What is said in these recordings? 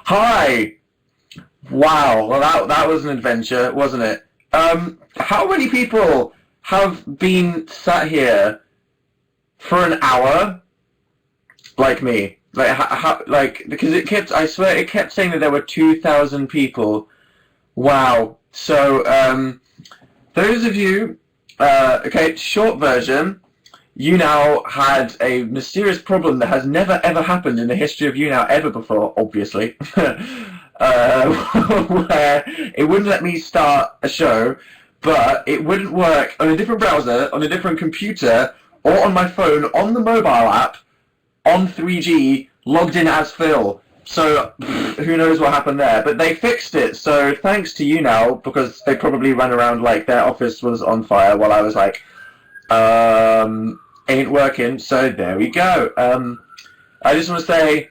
Hi! Wow, well that was an adventure, wasn't it? How many people have been sat here for an hour, like me? Because I swear, it kept saying that there were 2,000 people. Wow. So, those of you, okay, short version, YouNow had a mysterious problem that has never ever happened in the history of YouNow ever before, obviously, where it wouldn't let me start a show, but it wouldn't work on a different browser, on a different computer, or on my phone, on the mobile app, on 3G, logged in as Phil. So, who knows what happened there. But they fixed it, so thanks to YouNow, because they probably ran around like their office was on fire while I was like, ain't working, so there we go. I just want to say,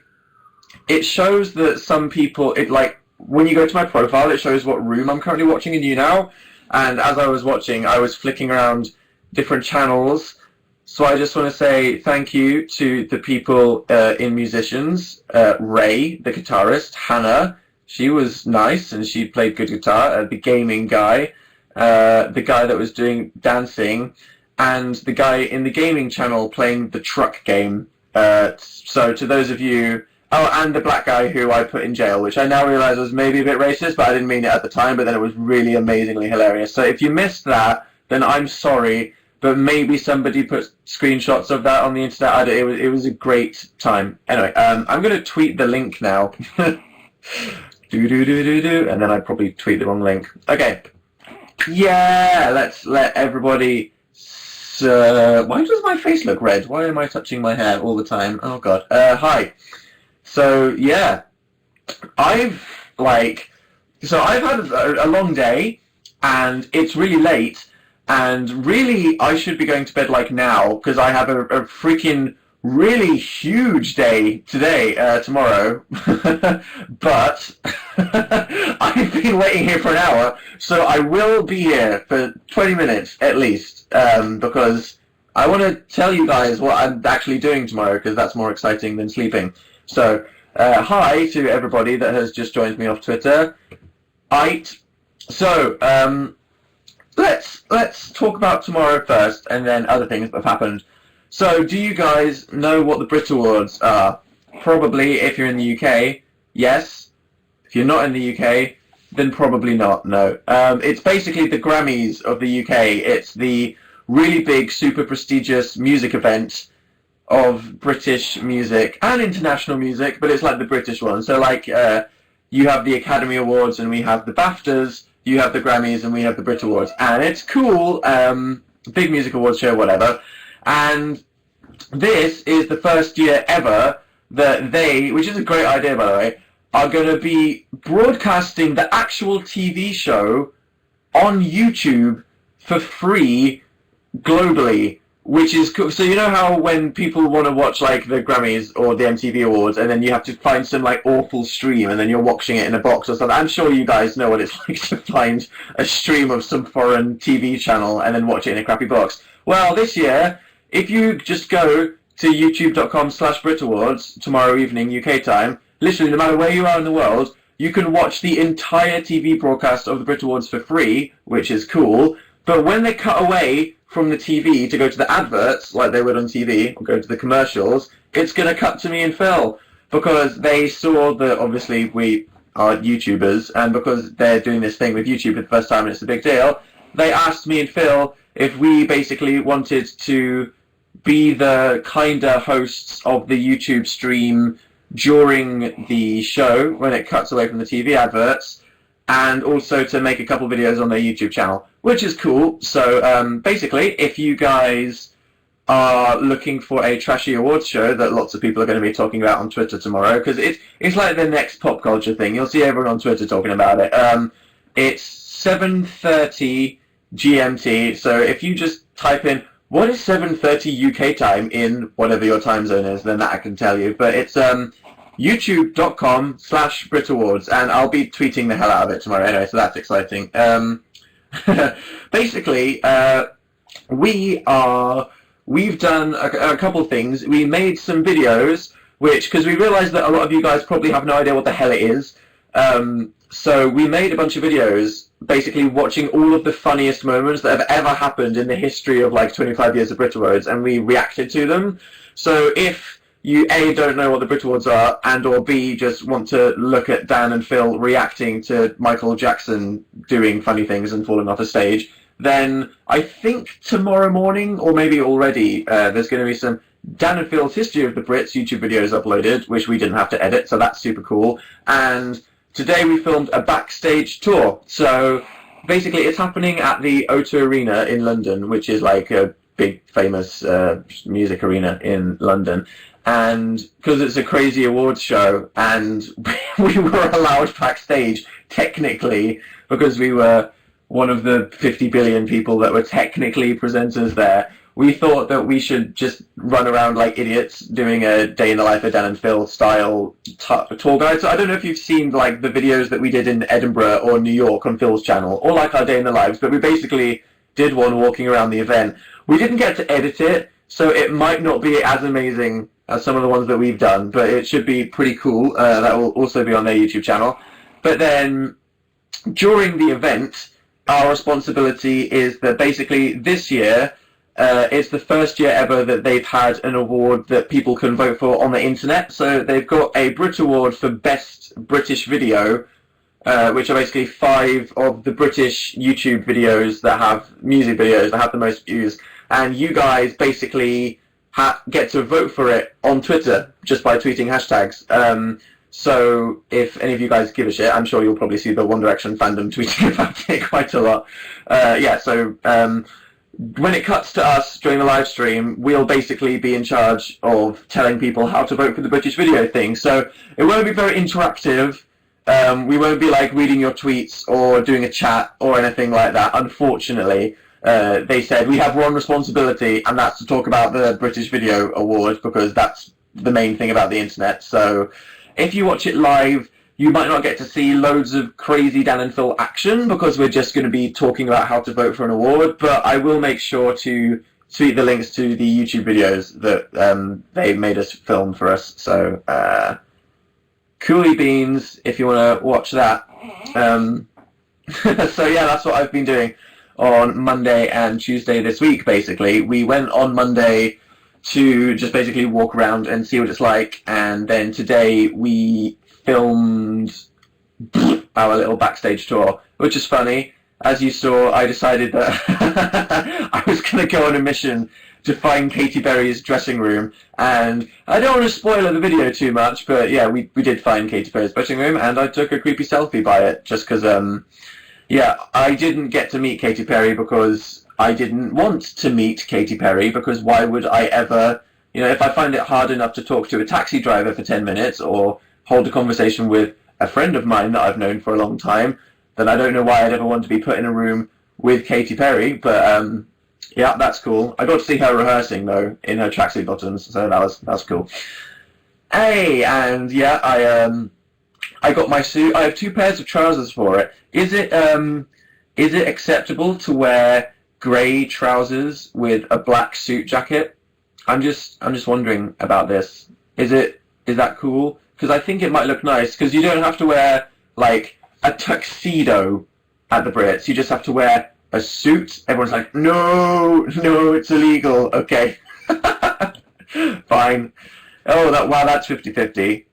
it shows that some people, when you go to my profile, it shows what room I'm currently watching in YouNow, and as I was watching, I was flicking around different channels, so I just want to say thank you to the people in musicians, Ray, the guitarist, Hannah, she was nice, and she played good guitar, the gaming guy, the guy that was doing dancing, and the guy in the gaming channel playing the truck game. So to those of you... Oh, and the black guy who I put in jail, which I now realise was maybe a bit racist, but I didn't mean it at the time, but then it was really amazingly hilarious. So if you missed that, then I'm sorry, but maybe somebody put screenshots of that on the internet. It was a great time. Anyway, I'm going to tweet the link now. Do, and then I probably tweet the wrong link. Okay. Yeah, let's let everybody... why does my face look red? Why am I touching my hair all the time? Oh god. Hi. So yeah, I've had a long day, and it's really late, and really I should be going to bed like now, because I have a freaking really huge day today, tomorrow, but I've been waiting here for an hour, so I will be here for 20 minutes at least, because I want to tell you guys what I'm actually doing tomorrow, because that's more exciting than sleeping. So, hi to everybody that has just joined me off Twitter. So, let's talk about tomorrow first, and then other things that have happened. So, do you guys know what the Brit Awards are? Probably, if you're in the UK, yes. If you're not in the UK, then probably not, no. It's basically the Grammys of the UK. It's the really big, super prestigious music event of British music and international music, but it's like the British one. So like you have the Academy Awards and we have the BAFTAs, you have the Grammys and we have the Brit Awards, and it's cool, big music awards show, whatever. And this is the first year ever that they, which is a great idea by the way, are going to be broadcasting the actual TV show on YouTube for free globally. Which is cool. So you know how when people want to watch like the Grammys or the MTV Awards, and then you have to find some like awful stream, and then you're watching it in a box or something. I'm sure you guys know what it's like to find a stream of some foreign TV channel and then watch it in a crappy box. Well, this year, if you just go to youtube.com/Brit Awards tomorrow evening UK time, literally no matter where you are in the world, you can watch the entire TV broadcast of the Brit Awards for free, which is cool. But when they cut away from the TV to go to the adverts, like they would on TV, or go to the commercials, it's going to cut to me and Phil, because they saw that obviously we are YouTubers, and because they're doing this thing with YouTube for the first time and it's a big deal, they asked me and Phil if we basically wanted to be the kinder hosts of the YouTube stream during the show when it cuts away from the TV adverts, and also to make a couple videos on their YouTube channel, which is cool. So basically, if you guys are looking for a trashy awards show that lots of people are going to be talking about on Twitter tomorrow, because it's like the next pop culture thing. You'll see everyone on Twitter talking about it. It's 7:30 GMT, so if you just type in, what is 7:30 UK time in whatever your time zone is, then that I can tell you. But it's youtube.com/Brit Awards, and I'll be tweeting the hell out of it tomorrow anyway, so that's exciting. Basically, we've done a couple things. We made some videos because we realised that a lot of you guys probably have no idea what the hell it is. So we made a bunch of videos basically watching all of the funniest moments that have ever happened in the history of like 25 years of Brit Awards, and we reacted to them. So if you A, don't know what the Brit Awards are, and or B, just want to look at Dan and Phil reacting to Michael Jackson doing funny things and falling off a stage, then I think tomorrow morning, or maybe already, there's going to be some Dan and Phil's History of the Brits YouTube videos uploaded, which we didn't have to edit, so that's super cool. And today we filmed a backstage tour. So basically it's happening at the O2 Arena in London, which is like a big famous music arena in London. And because it's a crazy awards show, and we were allowed backstage technically because we were one of the 50 billion people that were technically presenters there, we thought that we should just run around like idiots doing a day in the life of Dan and Phil style tour guide. So I don't know if you've seen like the videos that we did in Edinburgh or New York on Phil's channel, or like our day in the lives, but we basically did one walking around the event. We didn't get to edit it, so it might not be as amazing as some of the ones that we've done, but it should be pretty cool. That will also be on their YouTube channel. But then during the event, our responsibility is that basically this year, it's the first year ever that they've had an award that people can vote for on the internet. So they've got a Brit Award for Best British Video, which are basically 5 of the British YouTube videos that have music videos that have the most views. And you guys basically get to vote for it on Twitter just by tweeting hashtags. So if any of you guys give a shit, I'm sure you'll probably see the One Direction fandom tweeting about it quite a lot. So when it cuts to us during the live stream, we'll basically be in charge of telling people how to vote for the British video thing. So it won't be very interactive. We won't be like reading your tweets or doing a chat or anything like that, unfortunately. They said we have one responsibility, and that's to talk about the British Video Award, because that's the main thing about the internet. So if you watch it live, you might not get to see loads of crazy Dan and Phil action, because we're just going to be talking about how to vote for an award, but I will make sure to tweet the links to the YouTube videos that they made us film for us. So coolie beans if you want to watch that. So yeah, that's what I've been doing on Monday and Tuesday this week, basically. We went on Monday to just basically walk around and see what it's like, and then today we filmed our little backstage tour, which is funny. As you saw, I decided that I was going to go on a mission to find Katy Perry's dressing room, and I don't want to spoil the video too much, but yeah, we did find Katy Perry's dressing room, and I took a creepy selfie by it, just because, yeah, I didn't get to meet Katy Perry because I didn't want to meet Katy Perry, because why would I ever, if I find it hard enough to talk to a taxi driver for 10 minutes or hold a conversation with a friend of mine that I've known for a long time, then I don't know why I'd ever want to be put in a room with Katy Perry. But yeah, that's cool. I got to see her rehearsing though in her tracksuit bottoms, so that was cool. Hey, and yeah, I got my suit. I have 2 pairs of trousers for it. Is it acceptable to wear grey trousers with a black suit jacket? I'm just wondering about this. Is that cool? Because I think it might look nice, because you don't have to wear like a tuxedo at the Brits. You just have to wear a suit. Everyone's like, no, it's illegal. Okay. Fine. Oh, wow, that's 50-50.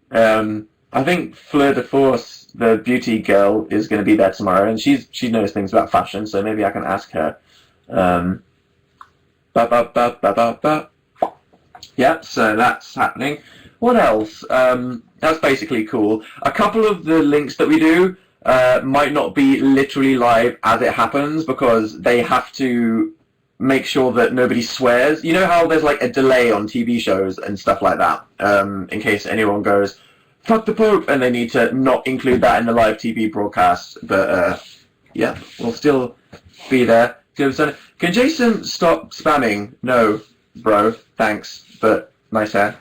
I think Fleur de Force, the beauty girl, is going to be there tomorrow, and she knows things about fashion, so maybe I can ask her. Yeah, so that's happening. What else? That's basically cool. A couple of the links that we do might not be literally live as it happens, because they have to make sure that nobody swears. You know how there's like a delay on TV shows and stuff like that, in case anyone goes, fuck the Pope, and they need to not include that in the live TV broadcast. But yeah, we'll still be there. Can Jason stop spamming? No, bro, thanks, but nice hair.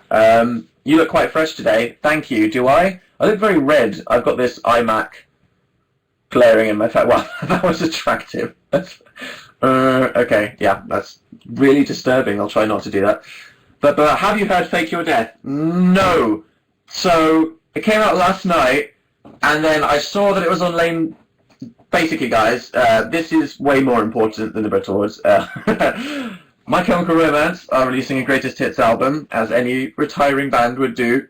You look quite fresh today. Thank you. Do I? I look very red. I've got this iMac glaring in my face. Wow, that was attractive. Okay, yeah, that's really disturbing. I'll try not to do that. But have you heard Fake Your Death? No. So it came out last night, and then I saw that it was on Lane. Basically, guys, this is way more important than the Brit Awards. My Chemical Romance are releasing a greatest hits album, as any retiring band would do,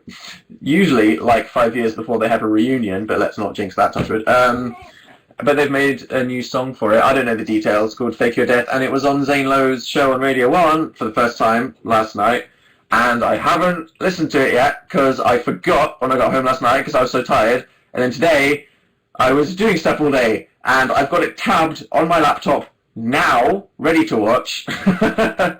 usually like 5 years before they have a reunion, but let's not jinx that, touch wood. But they've made a new song for it. I don't know the details, called Fake Your Death, and it was on Zane Lowe's show on Radio 1 for the first time last night, and I haven't listened to it yet, because I forgot when I got home last night, because I was so tired, and then today, I was doing stuff all day, and I've got it tabbed on my laptop now, ready to watch. I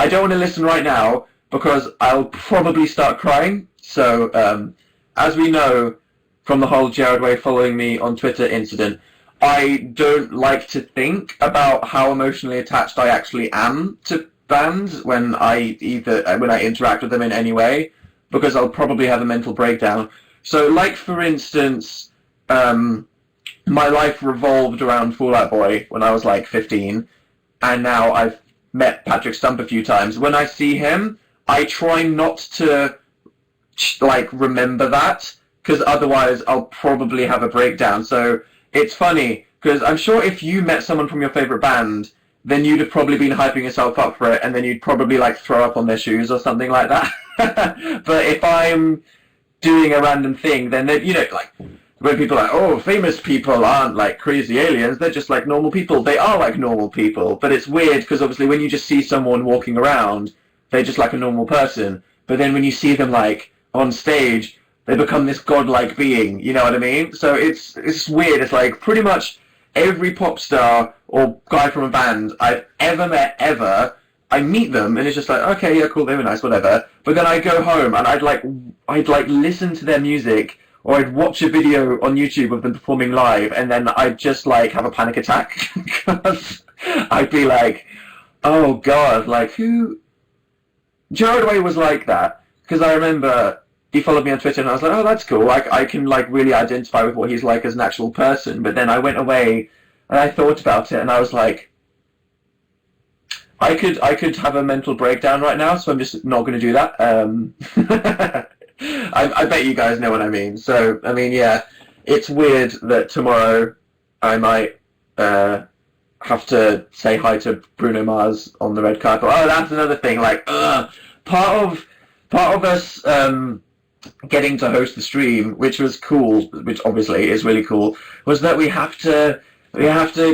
don't want to listen right now, because I'll probably start crying, so, as we know, from the whole Jared Way following me on Twitter incident, I don't like to think about how emotionally attached I actually am to bands when I interact with them in any way, because I'll probably have a mental breakdown. So, like for instance, my life revolved around Fall Out Boy when I was like 15, and now I've met Patrick Stump a few times. When I see him, I try not to like remember that, because otherwise I'll probably have a breakdown. So it's funny, because I'm sure if you met someone from your favourite band, then you'd have probably been hyping yourself up for it, and then you'd probably like throw up on their shoes or something like that. But if I'm doing a random thing, then they, like when people are like, oh, famous people aren't like crazy aliens, they're just like normal people. They are like normal people, but it's weird because obviously when you just see someone walking around, they're just like a normal person. But then when you see them like on stage, they become this godlike being, you know what I mean? So it's weird. It's like pretty much every pop star or guy from a band I've ever met I meet them and it's just like, okay, yeah, cool, they were nice, whatever. But then I go home and I'd listen to their music, or I'd watch a video on YouTube of them performing live, and then I'd just like have a panic attack because I'd be like, oh god, like who? Jared Way was like that, because I remember he followed me on Twitter and I was like, oh, that's cool. I can like really identify with what he's like as an actual person. But then I went away and I thought about it and I was like, I could have a mental breakdown right now, so I'm just not going to do that. I bet you guys know what I mean. So, I mean, yeah, it's weird that tomorrow I might have to say hi to Bruno Mars on the red carpet. Oh, that's another thing. Like, part of us getting to host the stream, which was cool, which obviously is really cool, was that we have to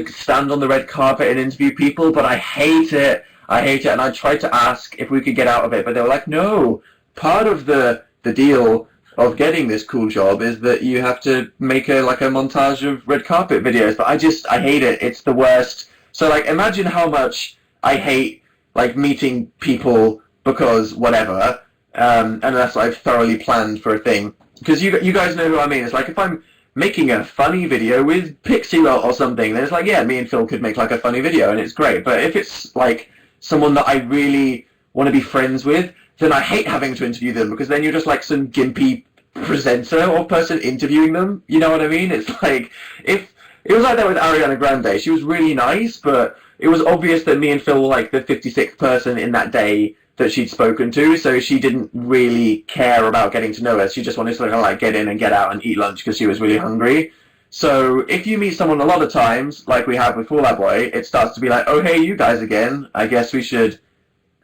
stand on the red carpet and interview people, but I hate it, and I tried to ask if we could get out of it, but they were like, no, part of the deal of getting this cool job is that you have to make a montage of red carpet videos, but I hate it, it's the worst. So like, imagine how much I hate like meeting people because whatever, unless I've thoroughly planned for a thing. Because you guys know who I mean. It's like if I'm making a funny video with Pixie Lott or something, then it's like, yeah, me and Phil could make like a funny video and it's great. But if it's like someone that I really want to be friends with, then I hate having to interview them, because then you're just like some gimpy presenter or person interviewing them. You know what I mean? It's like, if it was like that with Ariana Grande. She was really nice, but it was obvious that me and Phil were like the 56th person in that day that she'd spoken to, so she didn't really care about getting to know us. She just wanted to kind of like get in and get out and eat lunch because she was really hungry. So if you meet someone a lot of times, like we have with Fall Out Boy, it starts to be like, oh hey, you guys again, I guess we should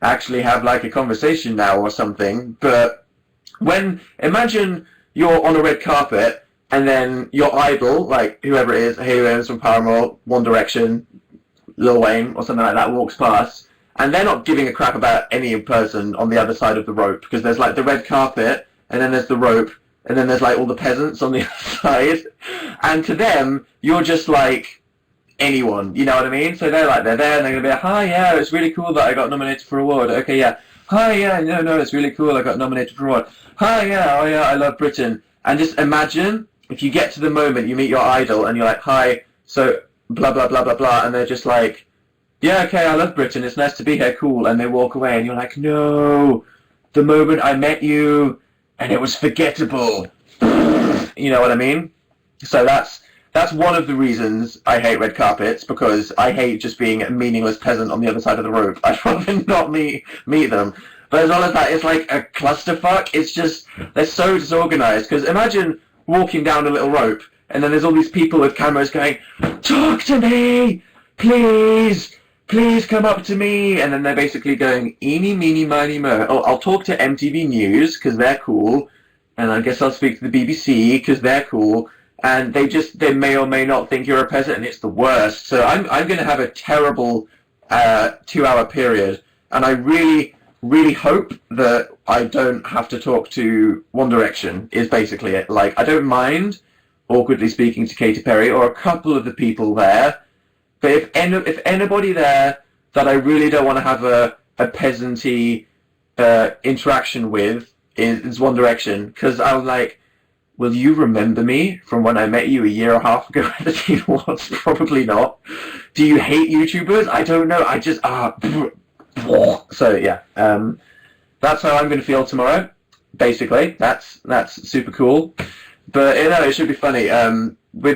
actually have like a conversation now or something. But imagine you're on a red carpet and then your idol, like whoever it is, Haley Williams from Paramore, One Direction, Lil Wayne or something like that, walks past, and they're not giving a crap about any person on the other side of the rope, because there's like the red carpet, and then there's the rope, and then there's like all the peasants on the other side, and to them, you're just like anyone, you know what I mean? So they're there, and they're going to be like, hi, yeah, it's really cool that I got nominated for an award. Okay, yeah. Hi, yeah, no, it's really cool I got nominated for an award. Hi, yeah, oh yeah, I love Britain. And just imagine, if you get to the moment you meet your idol, and you're like, hi, so blah, blah, blah, blah, blah, and they're just like, yeah, okay, I love Britain, it's nice to be here, cool, and they walk away, and you're like, no, the moment I met you, and it was forgettable. You know what I mean? So that's that's one of the reasons I hate red carpets, because I hate just being a meaningless peasant on the other side of the rope. I'd rather not meet them. But as well as that, it's like a clusterfuck. It's just, they're so disorganized. Because imagine walking down a little rope, and then there's all these people with cameras going, "Talk to me! Please! Please come up to me!" And then they're basically going, "Eeny, meeny, miny, mo. Oh, I'll talk to MTV News, because they're cool. And I guess I'll speak to the BBC, because they're cool." And they may or may not think you're a peasant, and it's the worst. So I'm going to have a terrible 2-hour period, and I really, really hope that I don't have to talk to One Direction, is basically it. Like, I don't mind awkwardly speaking to Katy Perry or a couple of the people there, but if anybody there that I really don't want to have a peasanty interaction with is One Direction, because I was like, will you remember me from when I met you a year and a half ago at the Teen Awards? Probably not. Do you hate YouTubers? I don't know. I just so yeah, that's how I'm going to feel tomorrow. Basically, that's super cool. But you know, it should be funny. We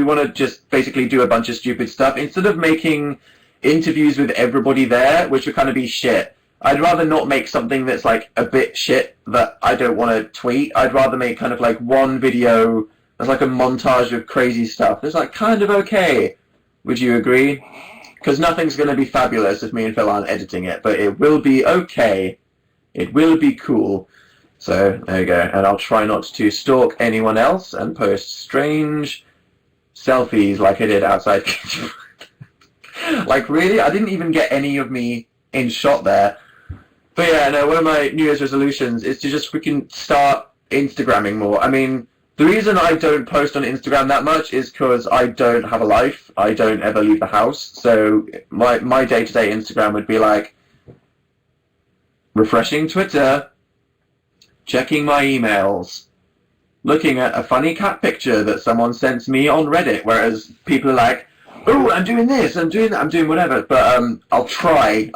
want to just basically do a bunch of stupid stuff instead of making interviews with everybody there, which would kind of be shit. I'd rather not make something that's like a bit shit that I don't want to tweet. I'd rather make kind of like one video that's like a montage of crazy stuff that's like kind of okay. Would you agree? Because nothing's going to be fabulous if me and Phil aren't editing it, but it will be okay. It will be cool. So there you go. And I'll try not to stalk anyone else and post strange selfies like I did outside. Like, really? I didn't even get any of me in shot there. But yeah, no, one of my New Year's resolutions is to just freaking start Instagramming more. I mean, the reason I don't post on Instagram that much is because I don't have a life. I don't ever leave the house. So my day-to-day Instagram would be like refreshing Twitter, checking my emails, looking at a funny cat picture that someone sent me on Reddit, whereas people are like, "Oh, I'm doing this, I'm doing that, I'm doing whatever." But I'll try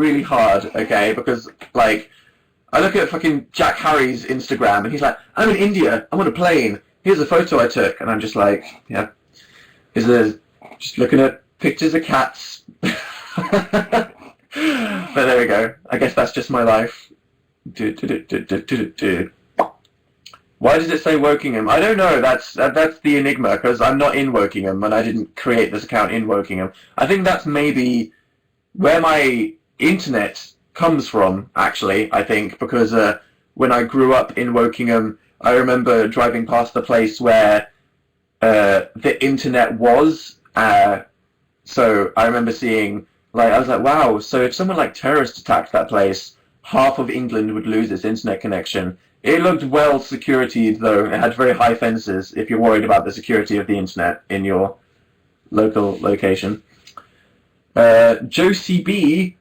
really hard, okay? Because like, I look at fucking Jack Harry's Instagram, and he's like, "I'm in India, I'm on a plane. Here's a photo I took," and I'm just like, yeah, just looking at pictures of cats. But there we go. I guess that's just my life. Why does it say Wokingham? I don't know. That's the enigma, because I'm not in Wokingham, and I didn't create this account in Wokingham. I think that's maybe where my internet comes from, actually, I think, because when I grew up in Wokingham, I remember driving past the place where the internet was. So I remember seeing, like, I was like, wow, so if someone like terrorist attacked that place, half of England would lose its internet connection. It looked well securityed, though. It had very high fences if you're worried about the security of the internet in your local location. Josie B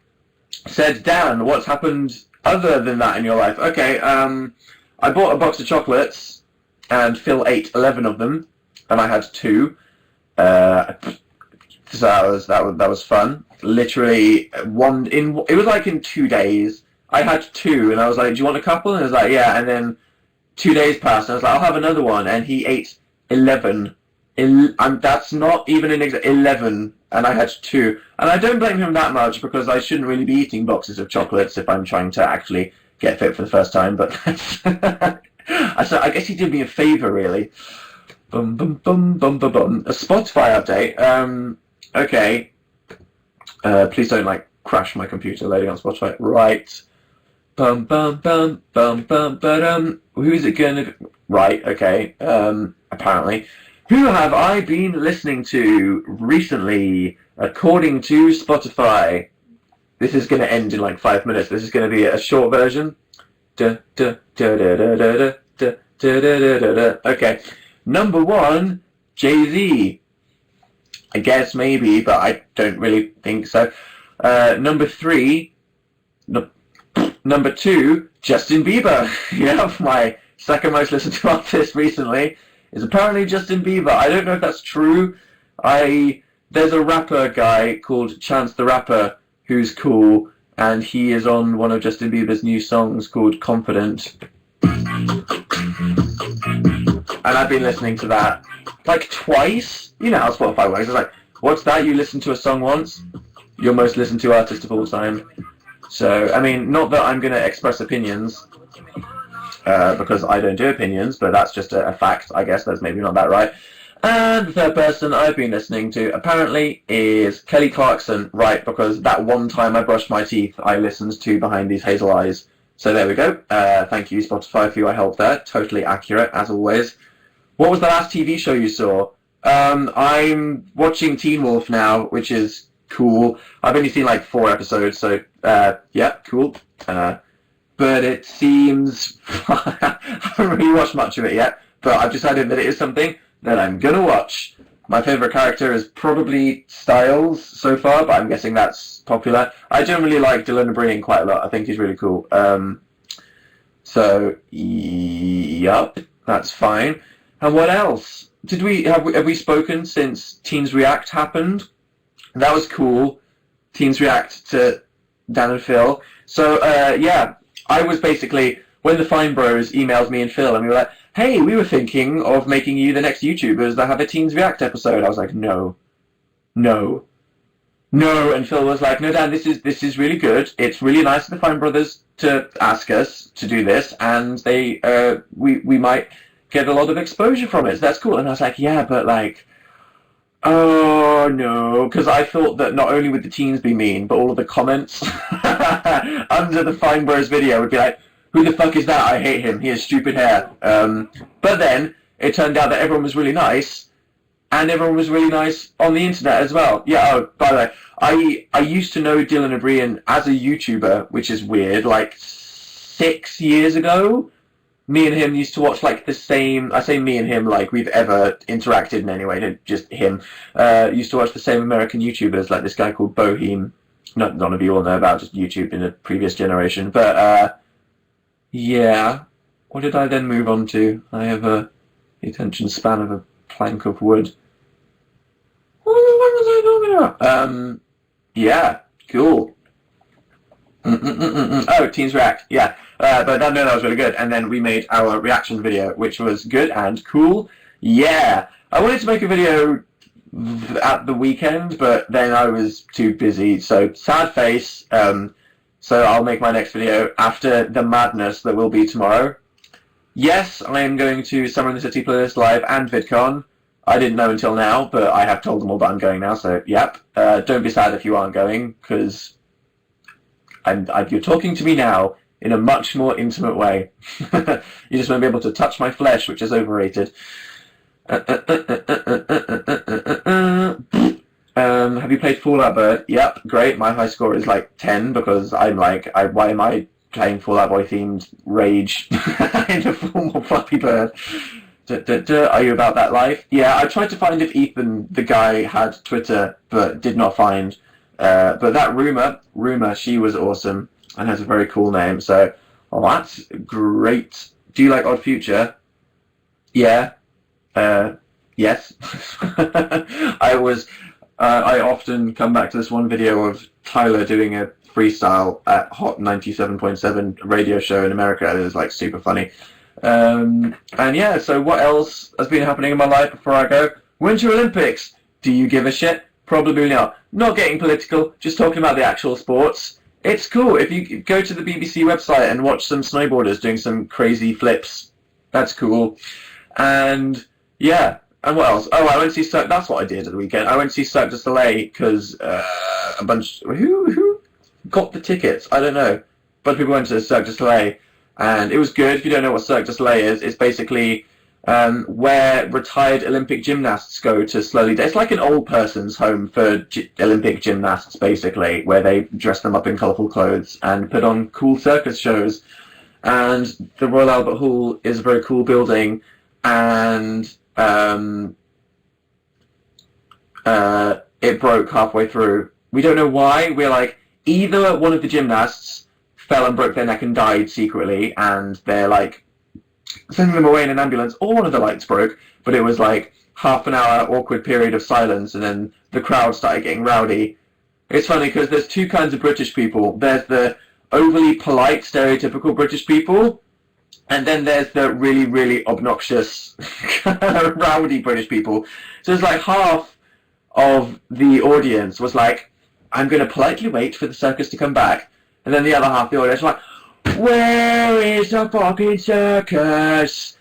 said, "Dan, what's happened other than that in your life?" Okay, I bought a box of chocolates, and Phil ate 11 of them, and I had 2. So that was fun. Literally it was like in 2 days. I had 2, and I was like, "Do you want a couple?" And I was like, "Yeah." And then 2 days passed, and I was like, "I'll have another one." And he ate 11. That's not even an exact 11, and I had 2. And I don't blame him that much, because I shouldn't really be eating boxes of chocolates if I'm trying to actually get fit for the first time. But I guess he did me a favour, really. Bum bum bum bum bum bum. A Spotify update. Okay. Please don't like crash my computer loading on Spotify. Right. Bum bum bum bum bum bum. Who's it gonna? Right. Okay. Apparently. Who have I been listening to recently? According to Spotify. This is gonna end in like 5 minutes. This is gonna be a short version. Okay. Number 1, Jay-Z. I guess maybe, but I don't really think so. Number 3, number 2, Justin Bieber. Yeah, my second most listened to artist recently is apparently Justin Bieber. I don't know if that's true. There's a rapper guy called Chance the Rapper who's cool, and he is on one of Justin Bieber's new songs called Confident. And I've been listening to that like twice. You know how Spotify works. It's like, what's that? You listen to a song once? Your most listened to artist of all time. So, I mean, not that I'm going to express opinions, because I don't do opinions, but that's just a fact, I guess. That's maybe not that right. And the third person I've been listening to, apparently, is Kelly Clarkson, right, because that one time I brushed my teeth, I listened to Behind These Hazel Eyes. So there we go. Thank you, Spotify, for your help there. Totally accurate, as always. What was the last TV show you saw? I'm watching Teen Wolf now, which is cool. I've only seen like 4 episodes, so yeah, cool. But it seems I haven't really watched much of it yet, but I've decided that it is something that I'm gonna watch. My favourite character is probably Styles so far, but I'm guessing that's popular. I generally like Dylan O'Brien quite a lot. I think he's really cool. So yup, that's fine. And what else? Have we spoken since Teenz React happened? That was cool. Teenz React to Dan and Phil. So yeah, I was basically, when the Fine Bros emailed me and Phil, and we were like, hey, we were thinking of making you the next YouTubers that have a Teenz React episode. I was like, no. And Phil was like, no, Dan, this is really good. It's really nice of the Fine Brothers to ask us to do this, and we might get a lot of exposure from it. So that's cool. And I was like, yeah, but like, oh no, because I thought that not only would the teens be mean, but all of the comments under the Fine Bros video would be like, who the fuck is that? I hate him. He has stupid hair. But then it turned out that everyone was really nice, and everyone was really nice on the internet as well. Yeah. Oh, by the way, I used to know Dylan O'Brien as a YouTuber, which is weird. Like 6 years ago, me and him used to watch like the same. I say me and him like we've ever interacted in any way. No, just him. Used to watch the same American YouTubers, like this guy called Boheme. None of you all know about, just YouTube in a previous generation. But yeah. What did I then move on to? I have the attention span of a plank of wood. What was I talking about? Yeah, cool. Oh, Teenz Rack, yeah. But that was really good. And then we made our reaction video, which was good and cool. Yeah. I wanted to make a video at the weekend, but then I was too busy. So, sad face. So I'll make my next video after the madness that will be tomorrow. Yes, I am going to Summer in the City Playlist Live and VidCon. I didn't know until now, but I have told them all that I'm going now, so yep. Don't be sad if you aren't going, because you're talking to me now in a much more intimate way. You just won't be able to touch my flesh, which is overrated. Have you played Fallout Bird? Yep, great. My high score is like 10 because I'm like, why am I playing Fallout Boy themed rage in the form of Flappy Bird? Are you about that life? Yeah, I tried to find if Ethan, the guy, had Twitter, but did not find. But that Rumor, she was awesome and has a very cool name. So, well, that's great. Do you like Odd Future? Yeah. Yes. I often come back to this one video of Tyler doing a freestyle at Hot 97.7 radio show in America. It was like super funny. And yeah, so what else has been happening in my life before I go? Winter Olympics. Do you give a shit? Probably not. Not getting political, just talking about the actual sports. It's cool. If you go to the BBC website and watch some snowboarders doing some crazy flips, that's cool. And yeah. And what else? Oh, I went to see Cirque. That's what I did at the weekend. I went to see Cirque du Soleil because a bunch. Who got the tickets? I don't know. A bunch of people went to Cirque du Soleil, and it was good. If you don't know what Cirque du Soleil is, it's basically where retired Olympic gymnasts go to slowly. It's like an old person's home for Olympic gymnasts, basically, where they dress them up in colourful clothes and put on cool circus shows. And the Royal Albert Hall is a very cool building, and it broke halfway through. We don't know why. We're like, either one of the gymnasts fell and broke their neck and died secretly, and they're like sending them away in an ambulance, or one of the lights broke, but it was like half an hour awkward period of silence, and then the crowd started getting rowdy. It's funny because there's two kinds of British people. There's the overly polite, stereotypical British people, And then there's the really, really obnoxious, rowdy British people. So it's like half of the audience was like, I'm going to politely wait for the circus to come back. And then the other half of the audience was like, where is the fucking circus?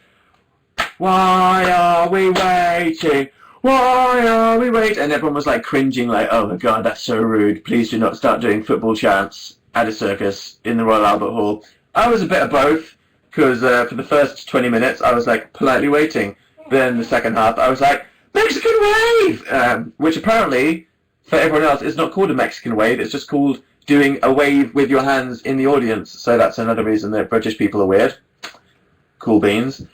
Why are we waiting? Why are we waiting? And everyone was like cringing, like, oh my god, that's so rude. Please do not start doing football chants at a circus in the Royal Albert Hall. I was a bit of both, because for the first 20 minutes I was like politely waiting. Then the second half I was like, Mexican wave! Which apparently, for everyone else, is not called a Mexican wave, it's just called doing a wave with your hands in the audience. So that's another reason that British people are weird. Cool beans.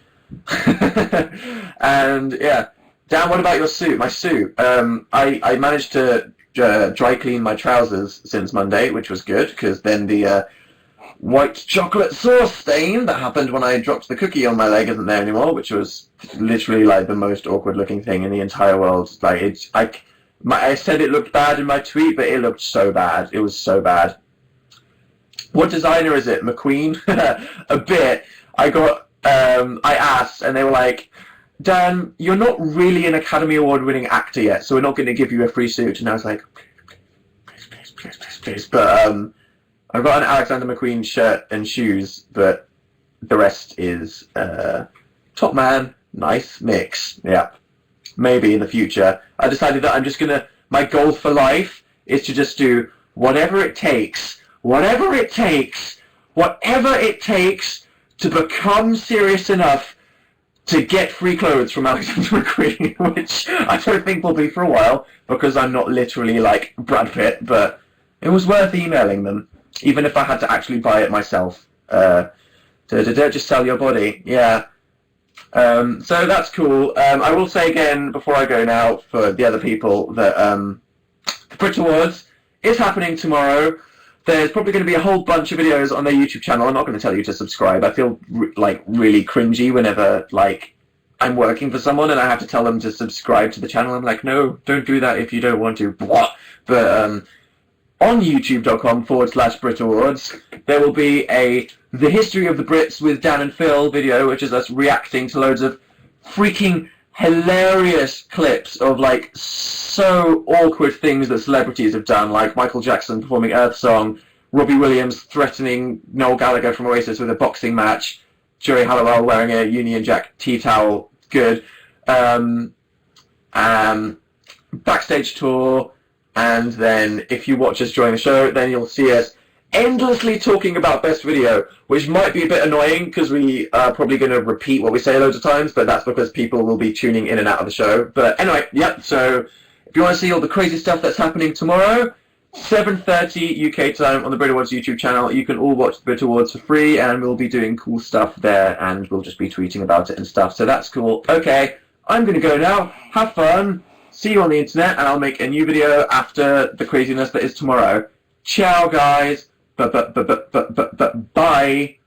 And yeah. Dan, what about your suit? My suit. I managed to dry clean my trousers since Monday, which was good, because then the white chocolate sauce stain that happened when I dropped the cookie on my leg isn't there anymore, which was literally like the most awkward looking thing in the entire world. Like I said it looked bad in my tweet, but it looked so bad. It was so bad. What designer is it? McQueen? A bit. I asked, and they were like, Dan, you're not really an Academy Award-winning actor yet, so we're not going to give you a free suit. And I was like, please. But I've got an Alexander McQueen shirt and shoes, but the rest is top man, nice mix. Yeah, maybe in the future. I decided that I'm just going to, my goal for life is to just do whatever it takes to become serious enough to get free clothes from Alexander McQueen, which I don't think will be for a while, because I'm not literally like Brad Pitt, but it was worth emailing them, even if I had to actually buy it myself. Don't just sell your body, yeah. So that's cool. I will say again, before I go now, for the other people, that the Brit Awards is happening tomorrow. There's probably going to be a whole bunch of videos on their YouTube channel. I'm not going to tell you to subscribe. I feel like really cringy whenever like I'm working for someone and I have to tell them to subscribe to the channel. I'm like, no, don't do that if you don't want to. What? But on youtube.com/Brit Awards, there will be The History of the Brits with Dan and Phil video, which is us reacting to loads of freaking hilarious clips of like so awkward things that celebrities have done, like Michael Jackson performing Earth Song, Robbie Williams threatening Noel Gallagher from Oasis with a boxing match, Jerry Halliwell wearing a Union Jack tea towel, good, backstage tour, and then if you watch us during the show, then you'll see us endlessly talking about best video, which might be a bit annoying because we are probably going to repeat what we say loads of times, but that's because people will be tuning in and out of the show. But anyway, yep, so if you want to see all the crazy stuff that's happening tomorrow, 7:30 UK time on the Brit Awards YouTube channel, you can all watch the Brit Awards for free, and we'll be doing cool stuff there, and we'll just be tweeting about it and stuff, so that's cool. Okay, I'm going to go now. Have fun. See you on the internet, and I'll make a new video after the craziness that is tomorrow. Ciao, guys. Bye.